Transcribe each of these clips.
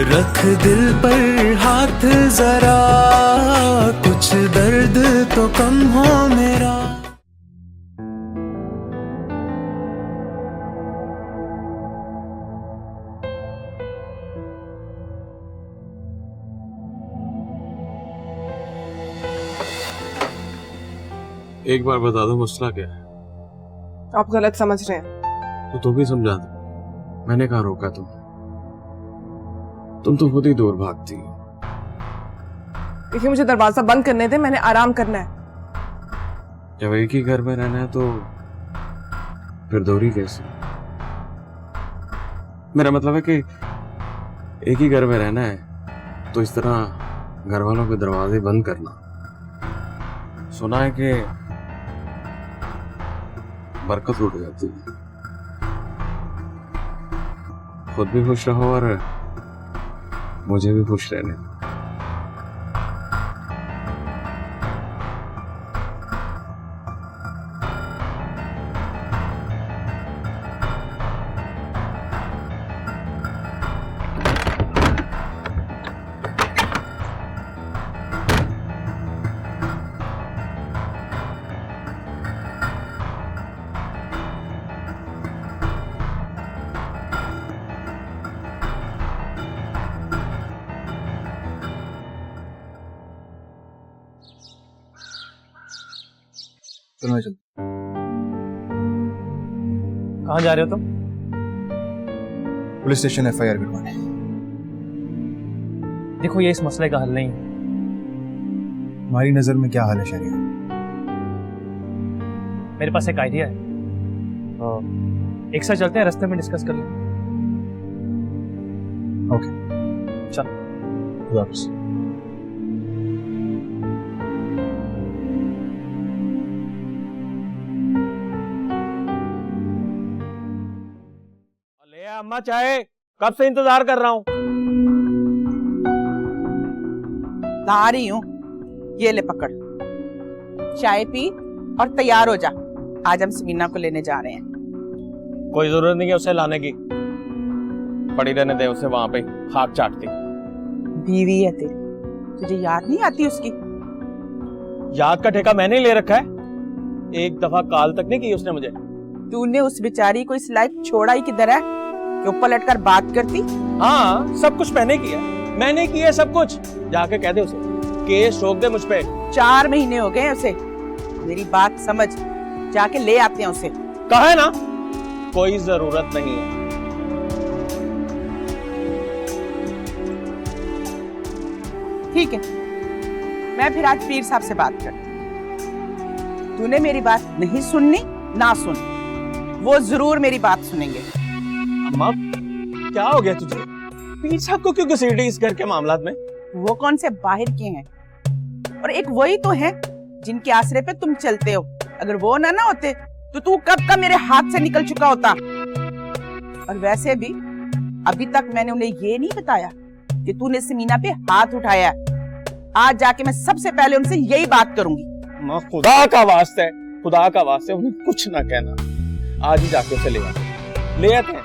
रख दिल पर हाथ जरा, कुछ दर्द तो कम हो मेरा। एक बार बता दो मसला क्या है? आप गलत समझ रहे हैं। तो तुम ही समझा दो, मैंने कहाँ रोका तुम तो खुद ही दूर भागती हो। देखिए मुझे दरवाजा बंद करने दे, मैंने आराम करना है। जब एक ही घर में रहना है तो फिर दूरी कैसे? मेरा मतलब है कि एक ही घर में रहना है तो इस तरह घर वालों के दरवाजे बंद करना। सुना है कि बरकत उठ जाती है। खुद भी खुश रहो और मुझे भी खुश रहने दो। चल। कहाँ जा रहे हो तुम? पुलिस स्टेशन एफआईआर करवाने। देखो ये इस मसले का हल नहीं है। हमारी नजर में क्या हाल है शरिया? मेरे पास एक आइडिया है, एक साथ चलते हैं, रास्ते में डिस्कस कर लेंगे। ओके चल। खुदा हाफिज़। अम्मा चाय, कब से इंतजार कर रहा हूँ। ला रही हूँ, ये ले पकड़, चाय पी और तैयार हो जा। आज हम समीना को लेने जा रहे हैं। कोई जरूरत नहीं है उसे लाने की, पड़ी रहने दे उसे वहां पे खाक चाटती। बीवी है तेरी, तुझे याद नहीं आती उसकी? याद का ठेका मैंने ही ले रखा है। एक दफा काल तक नहीं की उसने मुझे। तूने उस बेचारी को इस लायक छोड़ा ही किधर है कि ऊपर लटकर बात करती? हाँ, सब कुछ मैंने किया सब कुछ। जाके कह दे उसे, केस ठोक दे मुझ पे। 4 महीने हो गए उसे, मेरी बात समझ, जाके ले आते हैं उसे। कहा है ना, कोई जरूरत नहीं है। ठीक है, मैं फिर आज पीर साहब से बात करती। तूने मेरी बात नहीं सुननी ना सुन, वो जरूर मेरी बात सुनेंगे। अम्मा क्या हो गया तुझे? पीर साहब को क्यों घसीटी इस घर के मामलात में? वो कौन से बाहर के हैं, और एक वही तो है जिनके आसरे पे तुम चलते हो। अगर वो ना होते तो तू कब का मेरे हाथ से निकल चुका होता। और वैसे भी अभी तक मैंने उन्हें ये नहीं बताया कि तूने समीना पे हाथ उठाया। आज जाके मैं सबसे पहले उनसे यही बात करूंगी। माँ खुदा का वास्ते उन्हें कुछ ना कहना। आज ही जाके उसे ले आते हैं।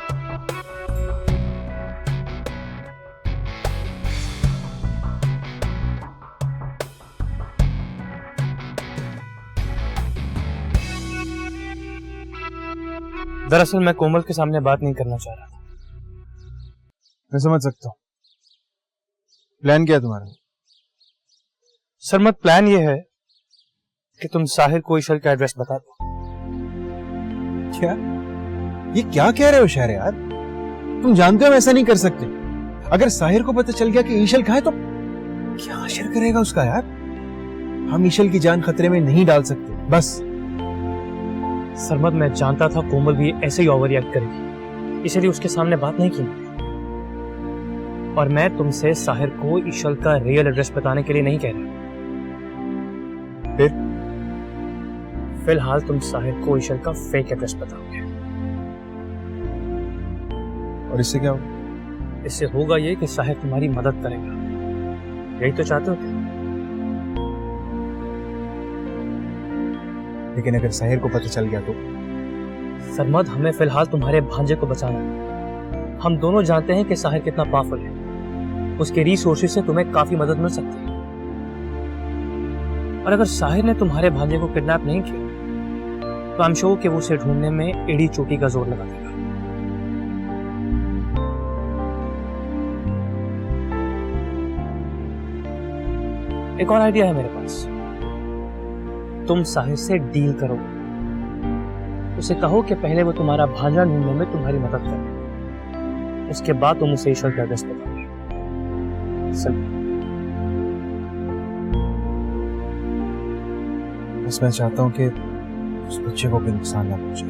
दरअसल मैं कोमल के सामने बात नहीं करना चाह रहा था। मैं समझ सकता हूँ। प्लान क्या है तुम्हारा? सरमत, प्लान ये है कि तुम साहिर को ईशल का एड्रेस बता दो। क्या? ये क्या कह रहे हो शहरयार? तुम जानते हो हम ऐसा नहीं कर सकते। अगर साहिर को पता चल गया कि ईशल कहाँ है तो क्या असर करेगा उसका यार? हम ईशल की जान खतरे में नहीं डाल सकते, बस। सरमत, मैं जानता था कोमल भी ऐसे ही ओवर रिएक्ट करेगी, इसलिए उसके सामने बात नहीं की। और मैं तुमसे साहिर को ईशल का रियल एड्रेस बताने के लिए नहीं कह रहा। फिलहाल तुम साहिर को ईशल का फेक एड्रेस बताओगे। और इससे क्या होगा? इससे होगा ये कि साहिर तुम्हारी मदद करेगा। यही तो चाहते हो? लेकिन अगर साहिर को पता चल गया तो? सरमद, हमें फिलहाल तुम्हारे भांजे को बचाना है। हम दोनों जानते हैं कि साहिर कितना पावरफुल है। उसके रिसोर्सेज से तुम्हें काफी मदद मिल सकती है। और अगर साहिर ने तुम्हारे भांजे को किडनैप नहीं किया तो आई एम श्योर कि वो उसे ढूंढने में एड़ी चोटी का जोर लगा देगा। एक और आइडिया है मेरे पास। तुम साहिर से डील करो, उसे कहो कि पहले वो तुम्हारा भांजा ढूंढने में तुम्हारी मदद करे, उसके बाद तुम उसे ईश्वर का एड्रेस बताओगे। बस मैं चाहता हूँ कि उस बच्चे को कोई नुकसान ना पहुंचे,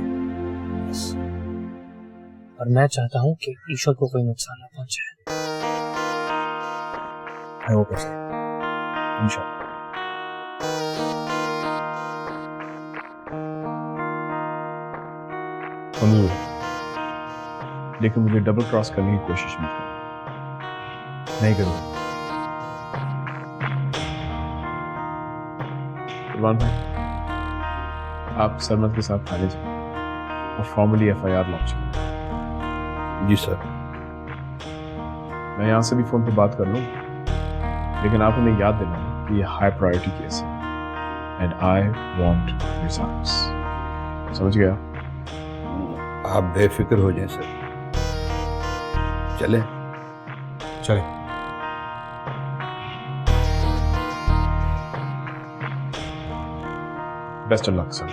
बस। और मैं चाहता हूँ कि ईश्वर को कोई नुकसान ना पहुंचे। मैं वो कर सकता हूं, इंशाल्लाह। मंजूर, लेकिन मुझे डबल क्रॉस करने की कोशिश मत करना। नहीं करूँगा। कुर्बान भाई, आप सरमद के साथ थाने जाएं और फॉर्मली एफआईआर लॉन्च करें। जी सर। मैं यहाँ से भी फोन पर बात कर लूँगा, लेकिन आप उन्हें याद दिलाएं कि ये हाई प्रायोरिटी केस है एंड आई वांट रिजल्ट्स। समझ गया? आप बेफिक्र हो जाएं सर। चलें? चले। Best of luck sir.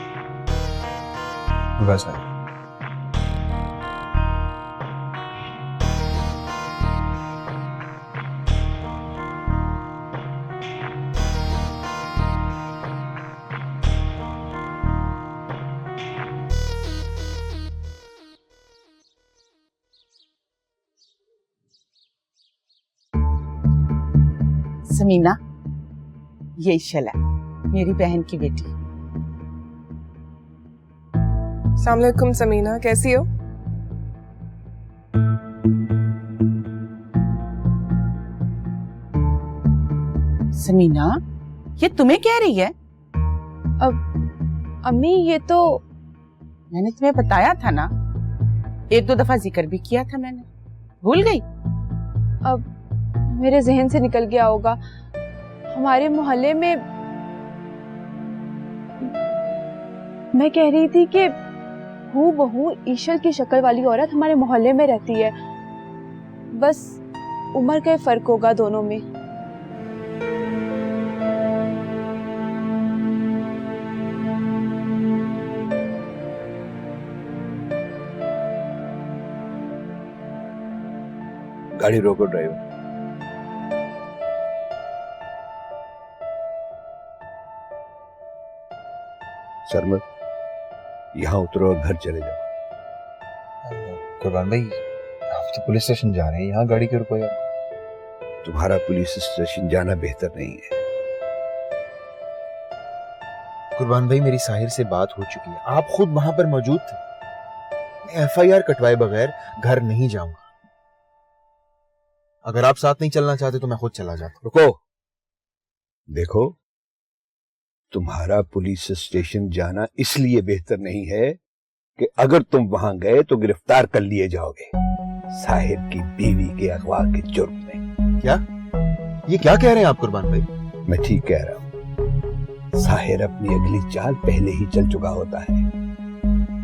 बस है। समीना, ये ईशल है, मेरी बहन की बेटी। अस्सलाम वालेकुम समीना, कैसी हो? समीना, ये तुम्हें कह रही है? अम्मी, ये तो मैंने तुम्हें बताया था ना, एक दो दफा जिक्र भी किया था मैंने। भूल गई? अब मेरे जहन से निकल गया होगा। हमारे मोहल्ले में मैं कह रही थी कि हूबहू ईशल की शक्ल वाली औरत हमारे मोहल्ले में रहती है, बस उम्र का फर्क होगा दोनों में। गाड़ी रोको ड्राइवर। सरमद, यहाँ उतरो और घर चले जाओ। कुर्बान भाई, आप तो पुलिस स्टेशन जा रहे हैं, यहाँ गाड़ी क्यों रुको यार? तुम्हारा पुलिस स्टेशन जाना बेहतर नहीं है। कुर्बान भाई, मेरी साहिर से बात हो चुकी है, आप खुद वहां पर मौजूद थे। मैं एफआईआर कटवाए बगैर घर नहीं जाऊंगा। अगर आप साथ नहीं चलना चाहते तो मैं खुद चला जाता। रुको, देखो, तुम्हारा पुलिस स्टेशन जाना इसलिए बेहतर नहीं है कि अगर तुम वहां गए तो गिरफ्तार कर लिए जाओगे साहिर की बीवी के अगवा के जुर्म में। क्या? ये क्या कह रहे हैं आप कुर्बान भाई? मैं ठीक कह रहा हूं। साहिर अपनी अगली चाल पहले ही चल चुका होता है।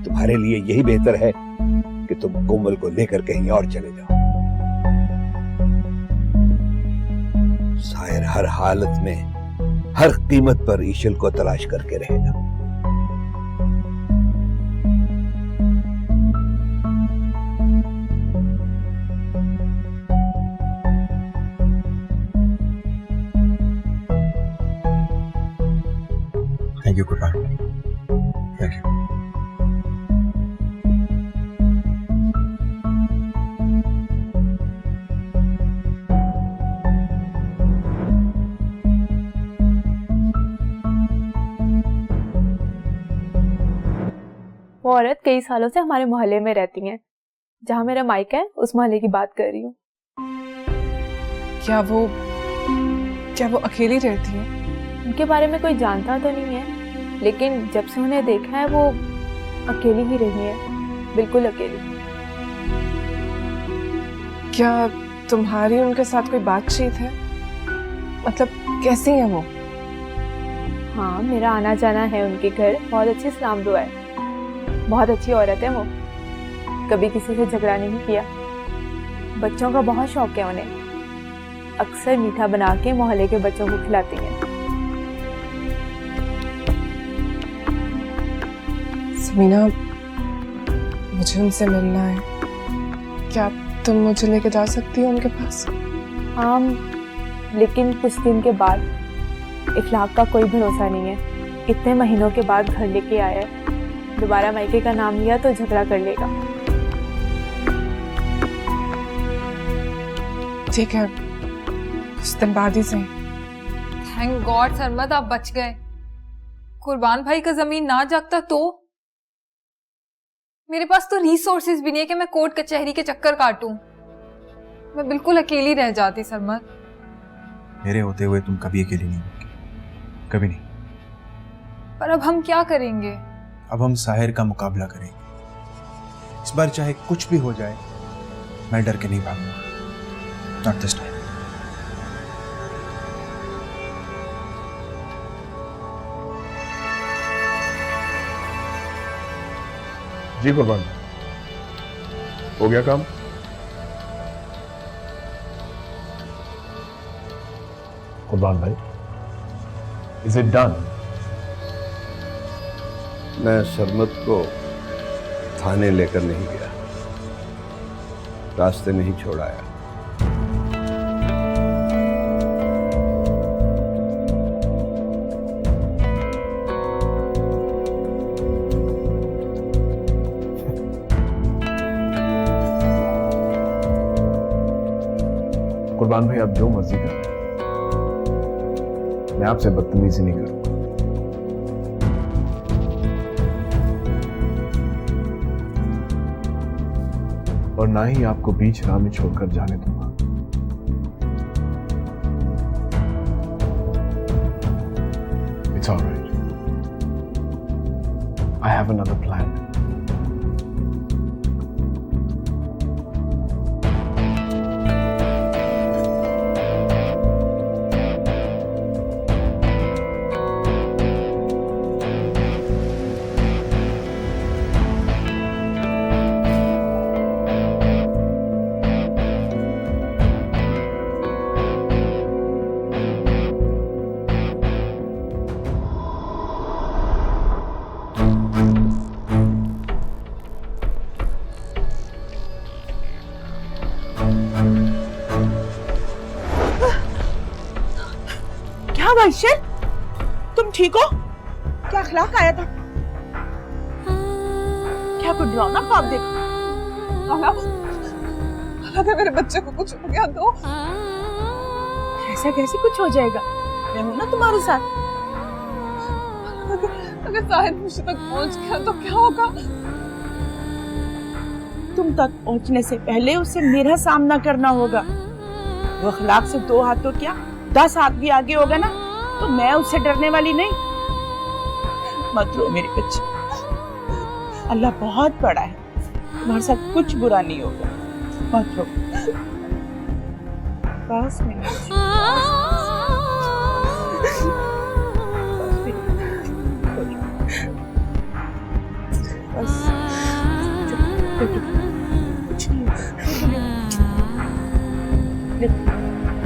तुम्हारे लिए यही बेहतर है कि तुम कोमल को लेकर कहीं और चले जाओ। साहिर हर हालत में, हर कीमत पर ईशल को तलाश करके रहेगा। थैंक यू कुर्बान, थैंक यू। वो औरत कई सालों से हमारे मोहल्ले में रहती हैं। जहाँ मेरा माइक है उस मोहल्ले की बात कर रही हूँ। क्या वो अकेली रहती है? उनके बारे में कोई जानता तो नहीं है, लेकिन जब से उन्हें देखा है वो अकेली ही रही है, बिल्कुल अकेली। क्या तुम्हारी उनके साथ कोई बातचीत है? मतलब कैसी है वो? हाँ, मेरा आना जाना है उनके घर, बहुत अच्छी सलाम दुआ है, बहुत अच्छी औरत है वो, कभी किसी से झगड़ा नहीं किया, बच्चों का बहुत शौक है उन्हें, अक्सर मीठा बना के मोहल्ले के बच्चों को खिलाती हैं। समीना, मुझे उनसे मिलना है, क्या तुम मुझे लेके जा सकती हो उनके पास? हाँ, लेकिन कुछ दिन के बाद, इखलाक का कोई भरोसा नहीं है, इतने महीनों के बाद घर लेके आया है, दोबारा मायके का नाम लिया तो झगड़ा कर लेगा। ठीक है, कुछ दिन बाद ही सही। थैंक गॉड सरमद, आप बच गए। कुर्बान भाई का जमीन ना जागता तो मेरे पास तो रिसोर्सेज भी नहीं है कि मैं कोर्ट कचहरी के चक्कर काटूं। मैं बिल्कुल अकेली रह जाती सरमद। मेरे होते हुए तुम कभी अकेली नहीं होगी, कभी नहीं। पर अब हम क्या करेंगे? अब हम साहिर का मुकाबला करेंगे। इस बार चाहे कुछ भी हो जाए, मैं डर के नहीं भागूंगा। Not this time. जी कुर्बान, हो गया काम? कुर्बान भाई, इज इट डन? मैं सरमत को थाने लेकर नहीं गया, रास्ते में ही छोड़ आया। कुर्बान भाई, आप जो मर्जी करें, मैं आपसे बदतमीजी नहीं करूंगा। और ना ही आपको बीच राह में छोड़कर जाने दूंगा। It's all right. I have another plan. Eicher, तुम ठीक हो? क्या अखलाक आया था? क्या कोई डरावना ख्वाब देखा? अगर मेरे बच्चे को कुछ हो गया तो? ऐसा कैसे कुछ हो जाएगा? मैं हूं ना तुम्हारे साथ। अगर साहिर मुझे तक पहुंच गया तो क्या होगा? तुम तक पहुंचने से पहले उसे मेरा सामना करना होगा। वो अखलाक से 2 हाथ तो क्या 10 हाथ भी आगे होगा ना, तो मैं उससे डरने वाली नहीं। मत रो मेरी बच्ची, अल्लाह बहुत बड़ा है, तुम्हारे साथ कुछ बुरा नहीं होगा। मत रो, बस मेरी बच्ची, बस कुछ नहीं,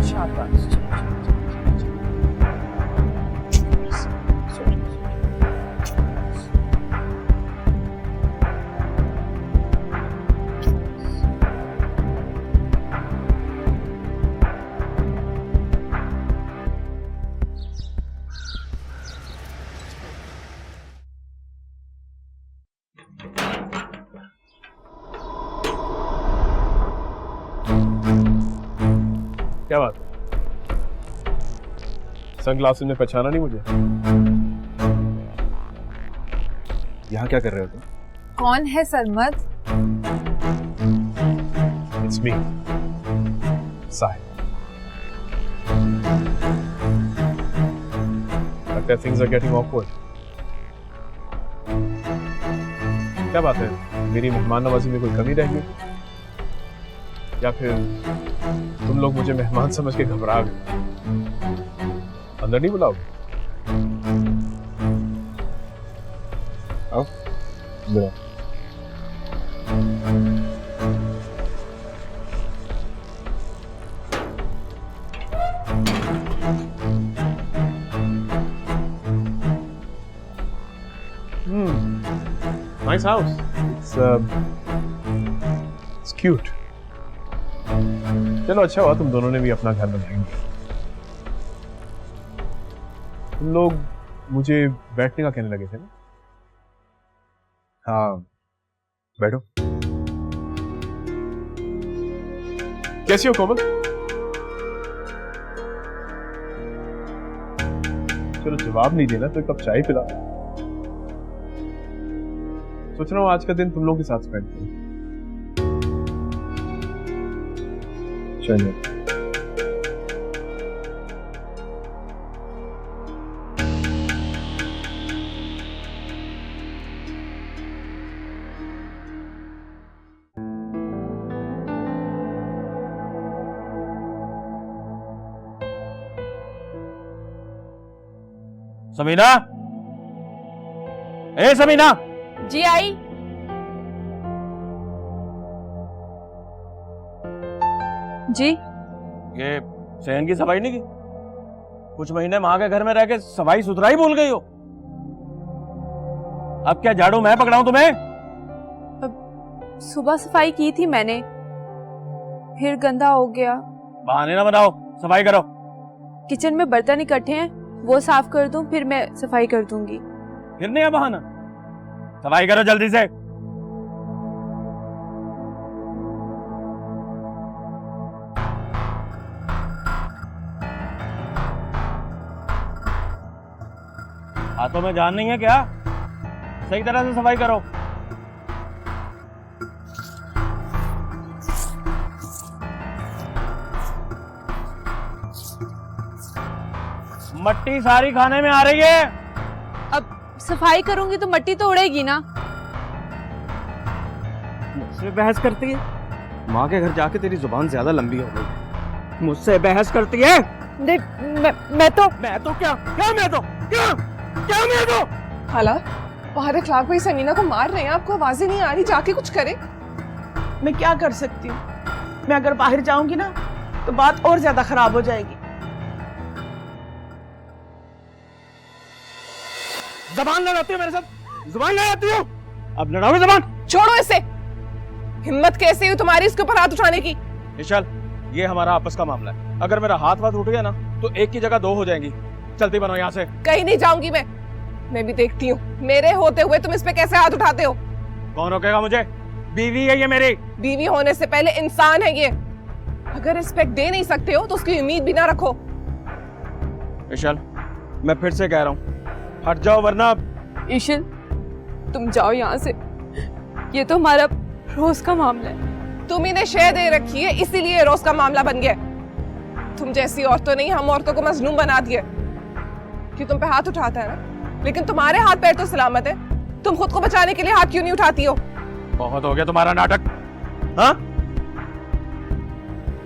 शाबाश। क्या बात है? सनग्लासेस में पहचाना नहीं मुझे? यहाँ क्या कर रहे हो तुम? कौन है सरमद? It's me, Sahir. लगता है things are getting awkward. क्या बात है? मेरी मेहमान नवाजी में कोई कमी रह गई? या फिर तुम लोग मुझे मेहमान समझ के घबरा गए? अंदर नहीं बुलाओगे? आओ बुलाओ। Nice house. It's cute. चलो अच्छा हुआ तुम दोनों ने भी अपना घर बनाएंगे। तुम लोग मुझे बैठने का कहने लगे थे ना? हाँ, बैठो। कैसी हो कोमल? चलो जवाब नहीं देना तो एक कप चाय पिला। सोच रहा हूँ आज का दिन तुम लोगों के साथ स्पेंड करूं। चलिए। समीना, ए समीना। जी आई। जी ये सहन की सफाई नहीं की? कुछ महीने माँ के घर में रह के सफाई सुथराई भूल गई हो। अब क्या झाड़ू मैं पकड़ाऊं तुम्हें? सुबह सफाई की थी मैंने, फिर गंदा हो गया। बहाने ना बनाओ, सफाई करो। किचन में बर्तन इकट्ठे हैं, वो साफ कर दूं, फिर मैं सफाई कर दूंगी। फिर नहीं है बहाना, सफाई करो जल्दी से। हाथों में जान नहीं है क्या? सही तरह से सफाई करो। मट्टी सारी खाने में आ रही है। अब सफाई करूंगी तो मट्टी तो उड़ेगी ना। मुझसे बहस करती है? माँ के घर जाके तेरी जुबान ज्यादा लंबी हो गई। मुझसे बहस करती है? मैं तो क्या मैं तो खाला, बाहर अखलाक भाई समीना को मार रहे हैं, आपको आवाजें नहीं आ रही, जाके कुछ करें। मैं क्या कर सकती हूँ? मैं अगर बाहर जाऊंगी ना तो बात और ज्यादा खराब हो जाएगी। जबान लड़ाती हो मेरे साथ? जुबान लड़ाती हो? अब लड़ाओगे जबान? छोड़ो इसे। हिम्मत कैसे हुई तुम्हारी इसके ऊपर हाथ उठाने की? विशाल, ये हमारा आपस का मामला है। अगर मेरा हाथ उठ गया ना तो एक की जगह दो हो जाएंगी। चलती बनो यहाँ से। कहीं नहीं जाऊंगी मैं भी देखती हूँ मेरे होते हुए तुम इस पे कैसे हाथ उठाते हो। कौन रोकेगा मुझे? बीवी है ये मेरी। बीवी होने से पहले इंसान है ये। अगर रिस्पेक्ट दे नहीं सकते हो तो उसकी उम्मीद भी ना रखो। विशाल, मैं फिर से कह रहा हूँ, हट जाओ वरना। ईशिल, तुम जाओ यहाँ से, ये तो हमारा रोज का मामला है। तुम इन्हें शय दे रखी है इसीलिए रोज का मामला बन गया। तुम जैसी औरतों ने हम औरतों को मजलूम बना दिया कि तुम पे हाथ उठाता है ना, लेकिन तुम्हारे हाथ पैर तो सलामत है। तुम खुद को बचाने के लिए हाथ क्यों नहीं उठाती हो? बहुत हो गया तुम्हारा नाटक। हाँ,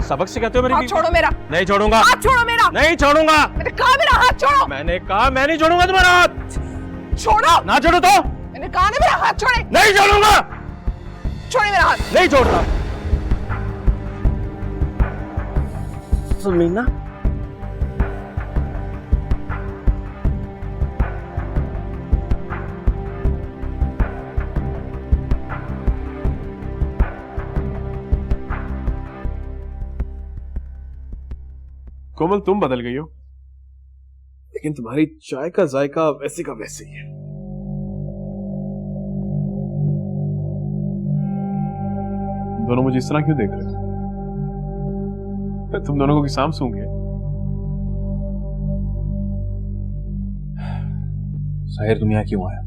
सबक सिखाते हो मेरी? हाथ छोड़ो मेरा। नहीं छोड़ूंगा। हाथ छोड़ो मेरा। नहीं छोड़ूंगा। मैंने कहा मेरा हाथ छोड़ो। मैंने कहा मैं नहीं छोड़ूंगा तुम्हारा हाथ। छोड़ो ना। छोड़ो तो। मैंने कहा ना मेरा हाथ छोड़े। नहीं छोड़ूंगा। छोड़े मेरा हाथ। नहीं छोड़ता। समीना, कोमल तुम बदल गई हो, लेकिन तुम्हारी चाय का जायका वैसे का वैसे ही है। तुम दोनों मुझे इस तरह क्यों देख रहे हो? तुम दोनों को किसान सूंघे? साहिर, तुम यहाँ क्यों आया?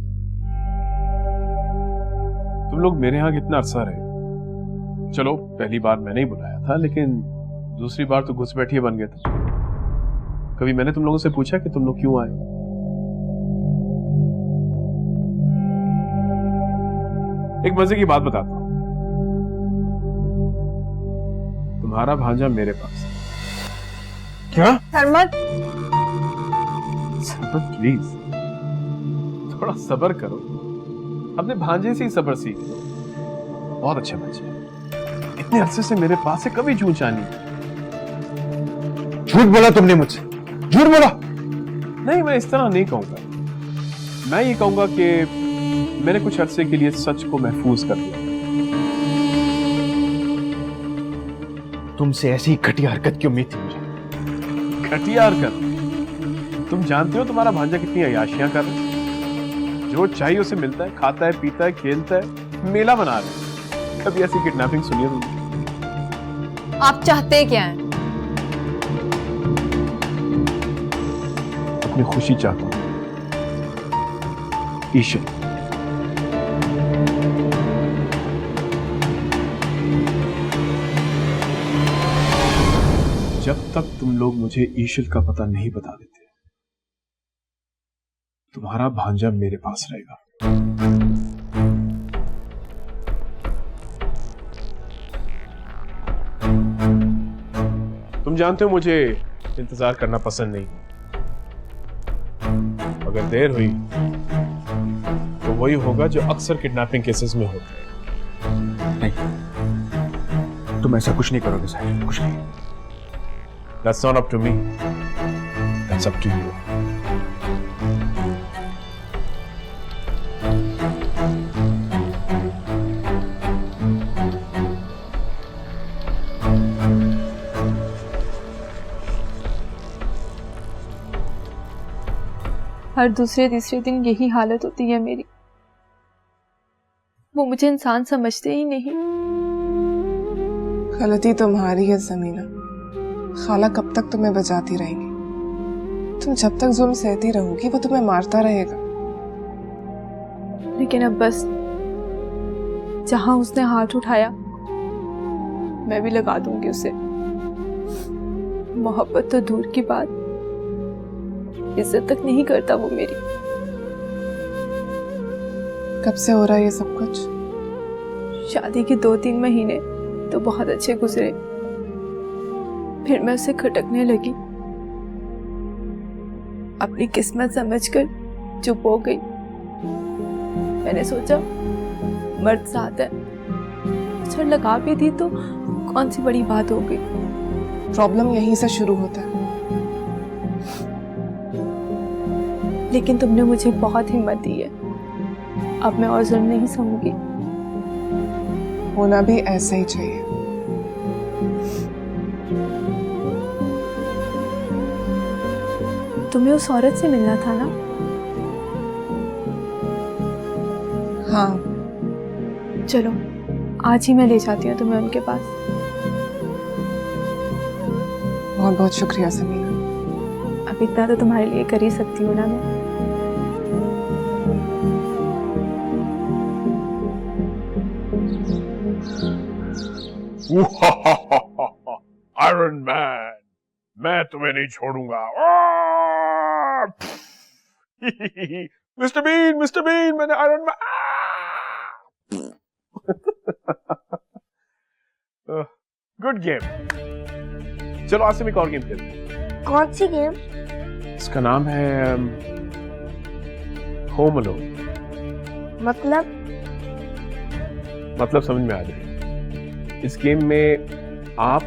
तुम लोग मेरे यहाँ कितना अरसा रहे? चलो पहली बार मैंने ही बुलाया था, लेकिन दूसरी बार तो घुसपैठिए बन गए थे। कभी मैंने तुम लोगों से पूछा कि तुम लोग क्यों आए? एक मजे की बात बताता हूं। तुम्हारा भांजा मेरे पास है। क्या? सरमत, सरमत प्लीज थोड़ा सब्र करो, अपने भांजे से ही सब्र सीख लो। बहुत अच्छे बच्चे, इतने अरसे से मेरे पास है, कभी चूं चानी। झूठ बोला तुमने मुझसे, झूठ बोला। नहीं, मैं इस तरह नहीं कहूंगा। मैं ये कहूंगा कि मैंने कुछ अरसे के लिए सच को महफूज कर लिया। तुमसे ऐसी घटिया हरकत की उम्मीद थी मुझे। घटिया हरकत? तुम जानते हो तुम्हारा भांजा कितनी अयाशियां कर रहा है। जो चाहिए उसे मिलता है, खाता है, पीता है, खेलता है, मेला मना रहा है। कभी ऐसी किडनैपिंग सुनी है तुमने? आप चाहते क्या हैं? अपनी खुशी चाहता हूं ईशल। जब तक तुम लोग मुझे ईशल का पता नहीं बता देते, तुम्हारा भांजा मेरे पास रहेगा। तुम जानते हो मुझे इंतजार करना पसंद नहीं। अगर देर हुई तो वही होगा जो अक्सर किडनैपिंग केसेस में होता है। नहीं, तुम ऐसा कुछ नहीं करोगे साहिर, कुछ नहीं। That's not up to me. That's up to you. हर दूसरे तीसरे दिन यही हालत होती है मेरी। वो मुझे इंसान समझते ही नहीं। गलती तुम्हारी है ज़मीना। खाला कब तक तुम्हें बचाती रहेगी? तुम जब तक जुल्म सहती रहोगी वो तुम्हें मारता रहेगा। लेकिन अब बस, जहां उसने हाथ उठाया मैं भी लगा दूंगी उसे। मोहब्बत तो दूर की बात, इज्जत तक नहीं करता वो मेरी। कब से हो रहा है ये सब कुछ? शादी के 2-3 महीने तो बहुत अच्छे गुजरे, फिर मैं उसे खटकने लगी। अपनी किस्मत समझकर चुप हो गई। मैंने सोचा मर्द साथ है, अच्छा लगा भी दी तो कौन सी बड़ी बात हो गई। प्रॉब्लम यहीं से शुरू होता है। लेकिन तुमने मुझे बहुत हिम्मत दी है। अब मैं और जुल्म नहीं सहूंगी। होना भी ऐसा ही चाहिए। तुम्हें उस औरत से मिलना था ना? हाँ, चलो आज ही मैं ले जाती हूँ तुम्हें उनके पास। बहुत बहुत शुक्रिया समीना। अब इतना तो तुम्हारे लिए कर ही सकती हूँ ना मैं। आयरन मैन, मैं तुम्हें नहीं छोड़ूंगा। मिस्टर बीन, मैंने आयरन मैन। Good game. चलो आज से एक और गेम खेलते हैं। कौन सी गेम? इसका नाम है होम अलोन। मतलब समझ में आ जाएगा। इस गेम में आप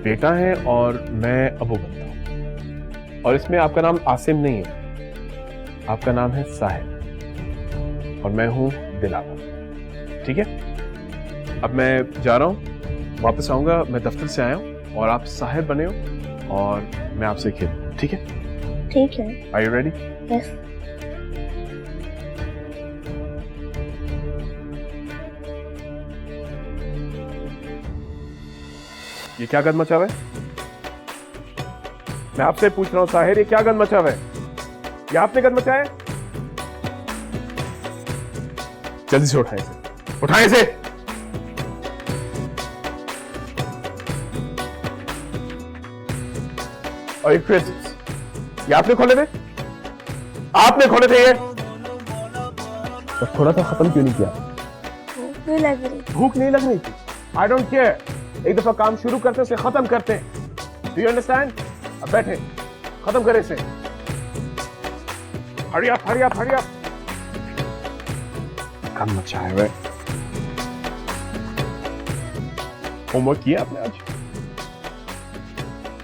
बेटा हैं और मैं अबू बनता हूं। और इसमें आपका नाम आसिम नहीं है, आपका नाम है साहिर और मैं हूं दिलावर। ठीक है, अब मैं जा रहा हूं, वापस आऊंगा। मैं दफ्तर से आया हूं और आप साहिर बने हो और मैं आपसे खेलूं। ठीक है? ठीक है। Are you ready? यस। ये क्या गंद मचा हुआ है? मैं आपसे पूछ रहा हूं साहिर, ये क्या गंद मचा हुआ है? ये आपने गंद मचाया है? जल्दी से उठाए इसे, उठाए इसे। और ये क्रिस्प्स, ये आपने खोले थे? आपने खोले थे ये? तो थोड़ा सा खत्म क्यों नहीं किया? भूख नहीं लग रही। भूख नहीं लग रही थी? I don't care. एक दफा काम शुरू करते उसे खत्म करते हैं। Do you understand? अब बैठे, खत्म करें इसे। Hurry up, hurry up, hurry up. काम मचा है वे। होमवर्क किया आपने आज?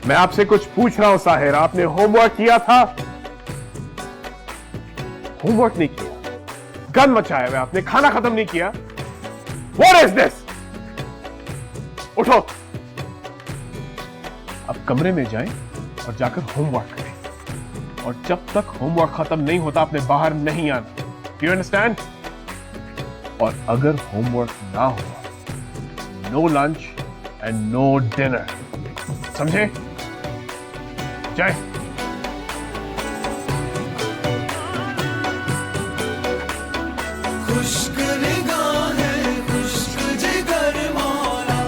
मैं आपसे कुछ पूछ रहा हूं साहिर, आपने होमवर्क किया था? होमवर्क नहीं किया, गन मचाया हुआ आपने, खाना खत्म नहीं किया। What is this? उठो, अब कमरे में जाएं और जाकर होमवर्क करें, और जब तक होमवर्क खत्म नहीं होता आपने बाहर नहीं आना। Do you understand? और अगर होमवर्क ना हुआ, no lunch and no dinner, समझे? जाए। खुश्क निगाहें, खुश्क जिगर मौला,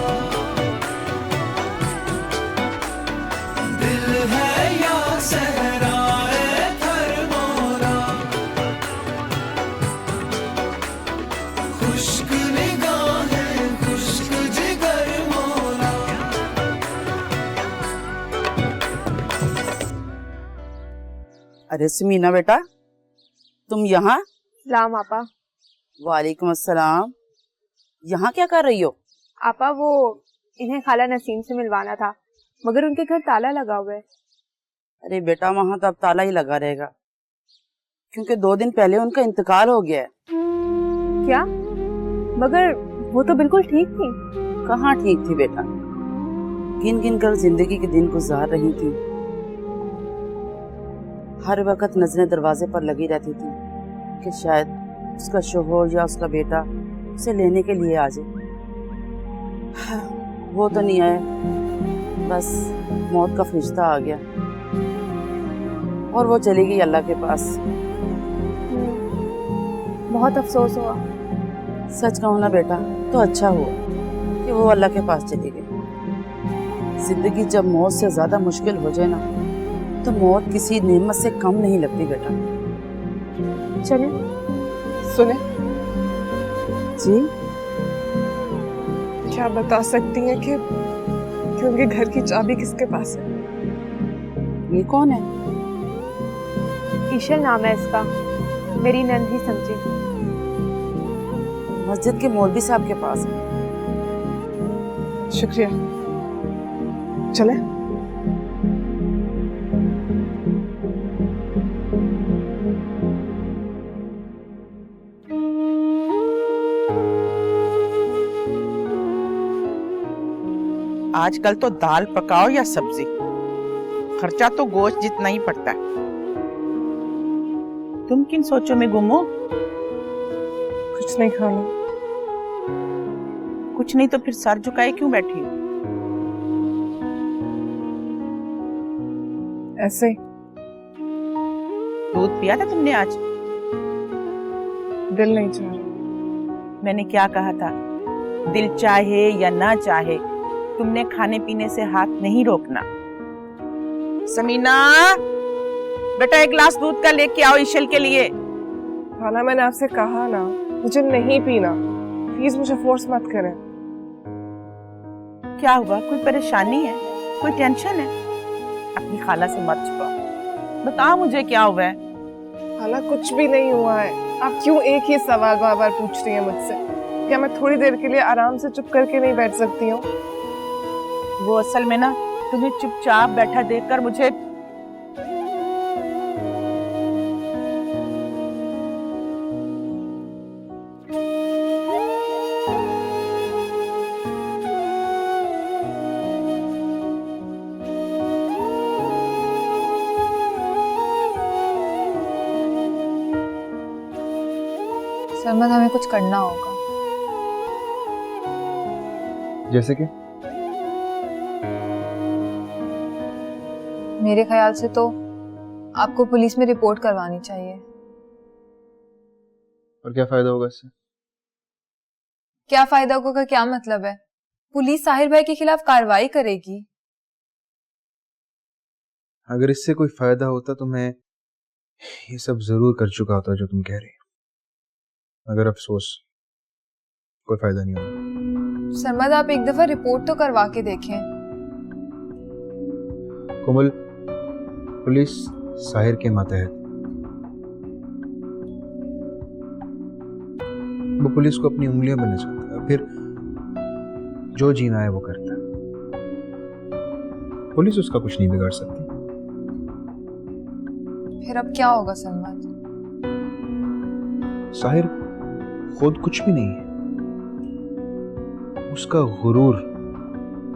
दिल है या सहराए थर मौला, खुश्क निगाहें, खुश्क जिगर मौला। अरे समीना बेटा, तुम यहाँ? सलाम आपा। वालेकुम अस्सलाम। यहाँ क्या कर रही हो? आपा वो इन्हें खाला नसीम से मिलवाना था, मगर उनके घर ताला लगा हुआ है। अरे बेटा, वहाँ तो अब ताला ही लगा रहेगा, क्योंकि 2 दिन पहले उनका इंतकाल हो गया है। क्या? मगर वो तो बिल्कुल ठीक थी। कहाँ ठीक थी बेटा, गिन गिन कर जिंदगी के दिन गुजार रही थी। हर वक्त नजरें दरवाजे पर लगी रहती थी कि शायद उसका शोहर या उसका बेटा उसे लेने के लिए आ जाए। वो तो नहीं आया, बस मौत का फरिश्ता आ गया और वो चली गई अल्लाह के पास। बहुत अफसोस हुआ। सच कहूँ ना बेटा, तो अच्छा हुआ कि वो अल्लाह के पास चली गई। जिंदगी जब मौत से ज्यादा मुश्किल हो जाए ना, तो मौत किसी नेमत से कम नहीं लगती बेटा। चले सुने, जी? क्या बता सकती हैं कि उनके घर की चाबी किसके पास है? ये कौन है? ईशल नाम है इसका, मेरी नंद ही समझी। मस्जिद के मौलवी साहब के पास है। शुक्रिया, चले। आजकल तो दाल पकाओ या सब्जी, खर्चा तो गोश्त जितना ही पड़ता है। तुम किन सोचों में गुम हो? कुछ नहीं खाना। कुछ नहीं तो फिर सर झुकाए क्यों बैठी हो? ऐसे ही। दूध पिया था तुमने आज? दिल नहीं चाह रहा। मैंने क्या कहा था? दिल चाहे या ना चाहे, तुमने खाने पीने से हाथ नहीं रोकना। समीना बेटा, एक गिलास दूध का लेके आओ ईशल के लिए। खाना मैंने आपसे कहा ना, मुझे नहीं पीना। प्लीज मुझे फोर्स मत करें। क्या हुआ? कोई परेशानी है? कोई टेंशन है? अपनी खाला से मत छुपाओ, बताओ मुझे क्या हुआ है। खाला कुछ भी नहीं हुआ है। आप क्यों एक ही सवाल बार बार पूछ रही हैं मुझसे? क्या मैं थोड़ी देर के लिए आराम से चुप करके नहीं बैठ सकती हूँ? वो असल में ना, तुम्हें चुपचाप बैठा देखकर मुझे सरमद, हमें कुछ करना होगा। जैसे कि? मेरे ख्याल से तो आपको पुलिस में रिपोर्ट करवानी चाहिए। और क्या फायदा होगा इससे? क्या फायदा होगा? क्या मतलब है? पुलिस साहिर भाई के खिलाफ कार्रवाई करेगी। अगर इससे कोई फायदा होता तो मैं ये सब जरूर कर चुका होता जो तुम कह रही हो। अगर अफसोस, कोई फायदा नहीं होगा। सरमद, आप एक दफा रिपोर्ट तो करवा के देखें। कोमल, पुलिस साहिर के मातहत, वो पुलिस को अपनी उंगलियां बनना चाहता है, फिर जो जीना है वो करता है। पुलिस उसका कुछ नहीं बिगाड़ सकती। फिर अब क्या होगा सरमद? साहिर खुद कुछ भी नहीं है, उसका गुरूर,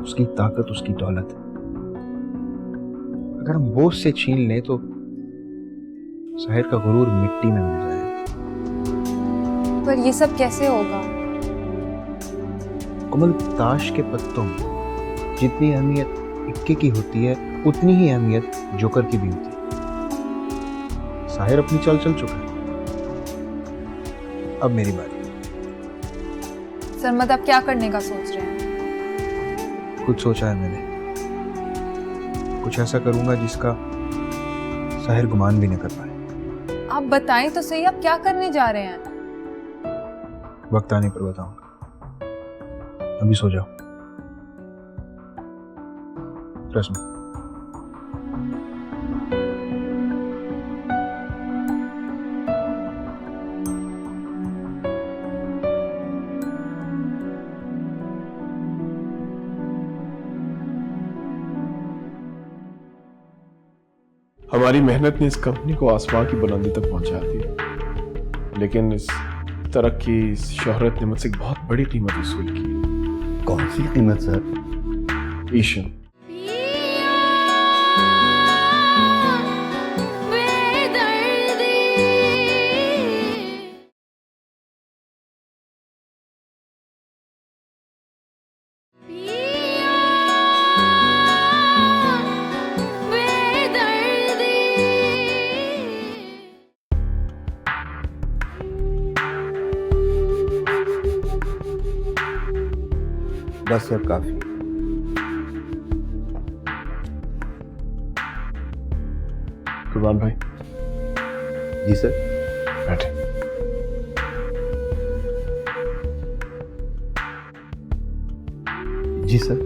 उसकी ताकत, उसकी दौलत। अगर हम वो उससे छीन लें तो साहिर का गुरूर मिट्टी में मिल जाएगा। पर ये सब कैसे होगा? कमल, ताश के पत्तों में जितनी अहमियत इक्के की होती है उतनी ही अहमियत जोकर की भी होती है। साहिर अपनी चाल चल चुका है, अब मेरी बारी। सरमद, आप क्या करने का सोच रहे हैं? कुछ सोचा है मैंने, कुछ ऐसा करूंगा जिसका साहिर गुमान भी न कर पाए। आप बताएं तो सही, आप क्या करने जा रहे हैं? वक्त आने पर बताऊंगा, अभी सो जाओ। रस्म, हमारी मेहनत ने इस कंपनी को आसमां की बुलंदी तक पहुंचा दिया, लेकिन इस तरक्की, इस शोहरत ने मुझसे एक बहुत बड़ी कीमत वसूल की। कौन सी कीमत सर? ईशन। बस सर, काफी। कुर्बान भाई। जी सर। बैठे। जी सर।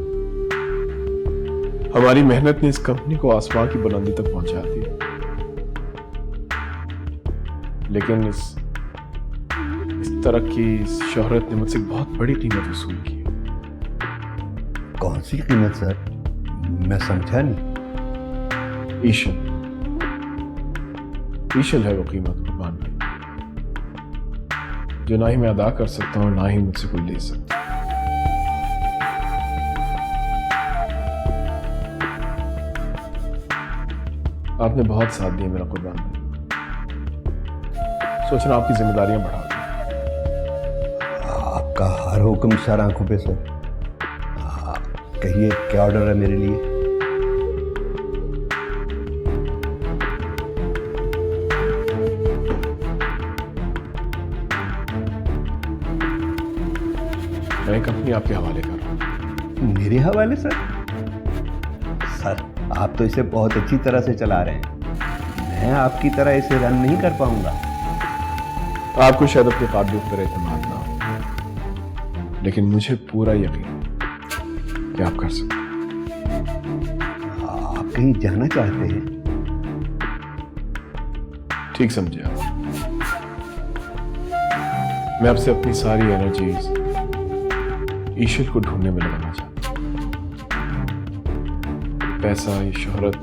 हमारी मेहनत ने इस कंपनी को आसमां की बुलंदी तक पहुंचा दिया, लेकिन इस तरक्की, इस शोहरत ने मुझसे एक बहुत बड़ी कीमत वसूल की। कौन सी कीमत सर? मैं समझा नहीं। ईशन। ईशल है वो कीमत कुर्बान भाई, जो ना ही मैं अदा कर सकता हूं, ना ही मुझसे कोई ले सकता। आपने बहुत साथ दिया मेरा कुर्बान भाई, सोचना आपकी जिम्मेदारियां बढ़ा दी। आपका हर हुक्म सर, आंखों पे सर। कहिए, क्या ऑर्डर है मेरे लिए? मैं कंपनी आपके हवाले कर रहा हूं। मेरे हवाले सर? सर, आप तो इसे बहुत अच्छी तरह से चला रहे हैं, मैं आपकी तरह इसे रन नहीं कर पाऊंगा। आपको शायद अपने काबिलियत पर एतमाद ना हो, लेकिन मुझे पूरा यकीन कि आप कर सकते हैं। आप कहीं जाना चाहते हैं? ठीक समझे आप। मैं आपसे अपनी सारी एनर्जीज ईशल को ढूंढने में लगाना चाहता हूं। पैसा, ये शोहरत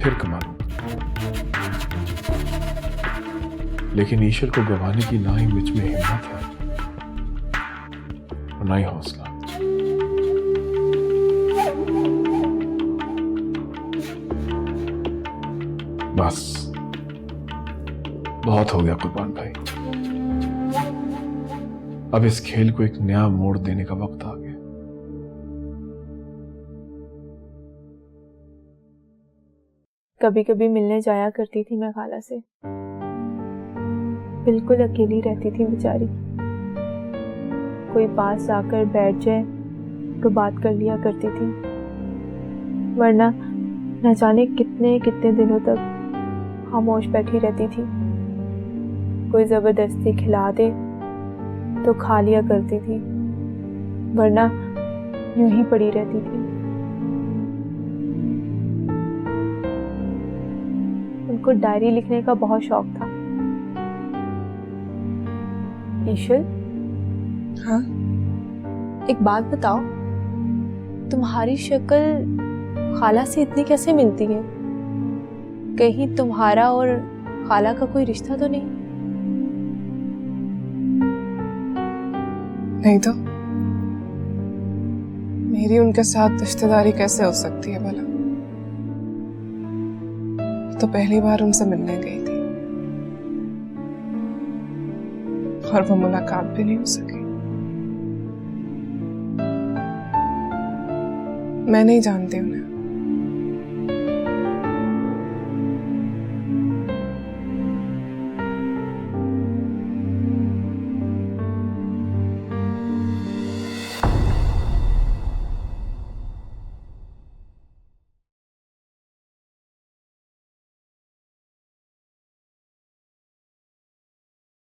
फिर कमा लूंगा, लेकिन ईशल को गंवाने की ना ही मुझ में हिम्मत है और ना ही हौसला। बस बहुत हो गया कुर्बान भाई, अब इस खेल को एक नया मोड़ देने का वक्त आ गया। कभी कभी मिलने जाया करती थी मैं खाला से, बिल्कुल अकेली रहती थी बेचारी। कोई पास आकर बैठ जाए तो बात कर लिया करती थी, वरना न जाने कितने कितने दिनों तक खामोश बैठी रहती थी। कोई जबरदस्ती खिला दे तो खा लिया करती थी, वरना यूं ही पड़ी रहती थी। उनको डायरी लिखने का बहुत शौक था। ईशल, हाँ? एक बात बताओ, तुम्हारी शक्ल खाला से इतनी कैसे मिलती है? कहीं तुम्हारा और खाला का कोई रिश्ता तो नहीं? नहीं तो मेरी उनके साथ रिश्तेदारी कैसे हो सकती है भला? तो पहली बार उनसे मिलने गई थी और वो मुलाकात भी नहीं हो सकी। मैं नहीं जानती उन्हें,